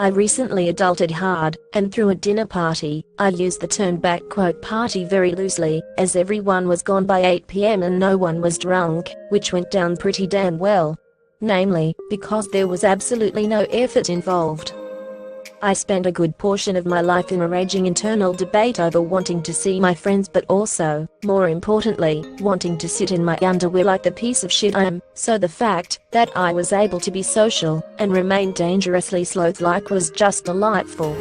I recently adulted hard and threw a dinner party. I use the term "party" very loosely, as everyone was gone by 8 p.m. and no one was drunk, which went down pretty damn well. Namely, because there was absolutely no effort involved. I spent a good portion of my life in a raging internal debate over wanting to see my friends, but also, more importantly, wanting to sit in my underwear like the piece of shit I am. So the fact that I was able to be social and remain dangerously sloth-like was just delightful.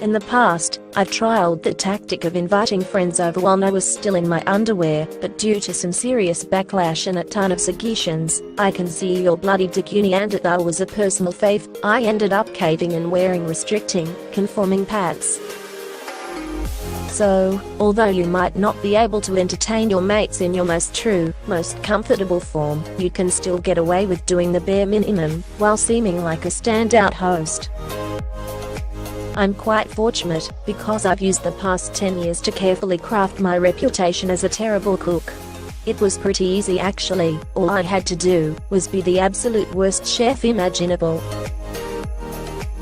In the past, I've trialed the tactic of inviting friends over while I was still in my underwear, but due to some serious backlash and a ton of suggestions, I can see your bloody dick uni, and it was a personal fave. I ended up caving and wearing restricting, conforming pants. So, although you might not be able to entertain your mates in your most true, most comfortable form, you can still get away with doing the bare minimum, while seeming like a standout host. I'm quite fortunate, because I've used the past 10 years to carefully craft my reputation as a terrible cook. It was pretty easy actually. All I had to do was be the absolute worst chef imaginable.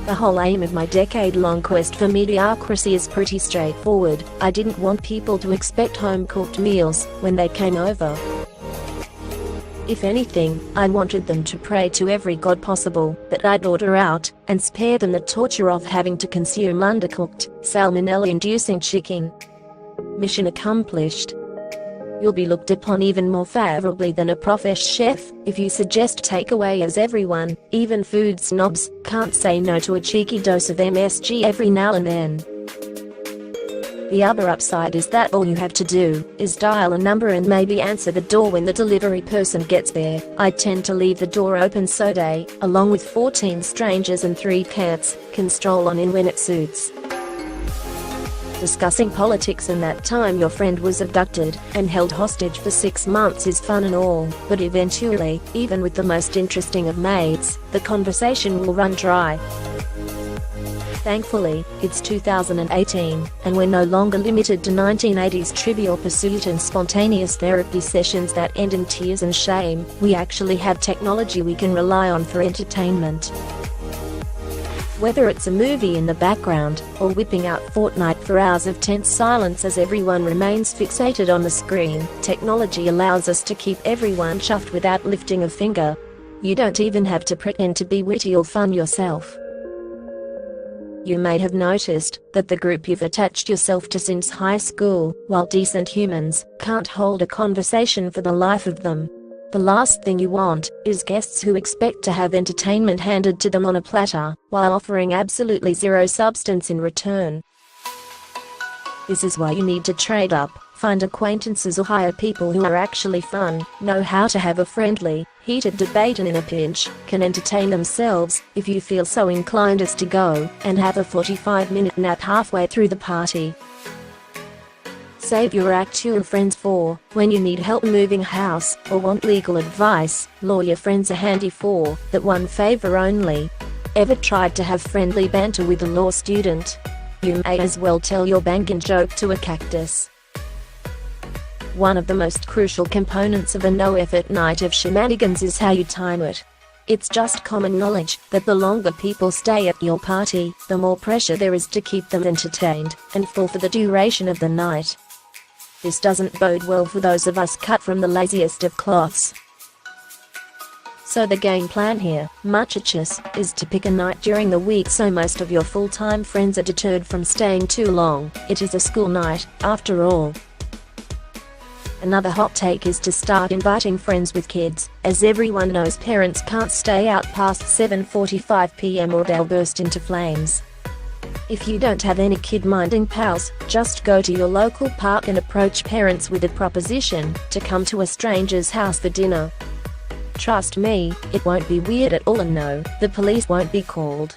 The whole aim of my decade-long quest for mediocrity is pretty straightforward. I didn't want people to expect home-cooked meals when they came over. If anything, I wanted them to pray to every god possible that I'd order out, and spare them the torture of having to consume undercooked, salmonella-inducing chicken. Mission accomplished. You'll be looked upon even more favorably than a profesh chef if you suggest takeaway, as everyone, even food snobs, can't say no to a cheeky dose of MSG every now and then. The other upside is that all you have to do is dial a number and maybe answer the door when the delivery person gets there. I tend to leave the door open so they, along with 14 strangers and 3 cats, can stroll on in when it suits. Discussing politics and that time your friend was abducted and held hostage for 6 months is fun and all, but eventually, even with the most interesting of maids, the conversation will run dry. Thankfully, it's 2018, and we're no longer limited to 1980s Trivial Pursuit and spontaneous therapy sessions that end in tears and shame. We actually have technology we can rely on for entertainment. Whether it's a movie in the background, or whipping out Fortnite for hours of tense silence as everyone remains fixated on the screen, technology allows us to keep everyone chuffed without lifting a finger. You don't even have to pretend to be witty or fun yourself. You may have noticed that the group you've attached yourself to since high school, while decent humans, can't hold a conversation for the life of them. The last thing you want is guests who expect to have entertainment handed to them on a platter, while offering absolutely zero substance in return. This is why you need to trade up, find acquaintances or hire people who are actually fun, know how to have a friendly, heated debate, and in a pinch, can entertain themselves, if you feel so inclined as to go and have a 45-minute nap halfway through the party. Save your actual friends for when you need help moving house, or want legal advice. Lawyer friends are handy for that one favor only. Ever tried to have friendly banter with a law student? You may as well tell your banging joke to a cactus. One of the most crucial components of a no-effort night of shenanigans is how you time it. It's just common knowledge that the longer people stay at your party, the more pressure there is to keep them entertained and full for the duration of the night. This doesn't bode well for those of us cut from the laziest of cloths. So the game plan here, muchachos, is to pick a night during the week so most of your full-time friends are deterred from staying too long. It is a school night, after all. Another hot take is to start inviting friends with kids, as everyone knows parents can't stay out past 7:45 p.m. or they'll burst into flames. If you don't have any kid-minding pals, just go to your local park and approach parents with a proposition to come to a stranger's house for dinner. Trust me, it won't be weird at all, and no, the police won't be called.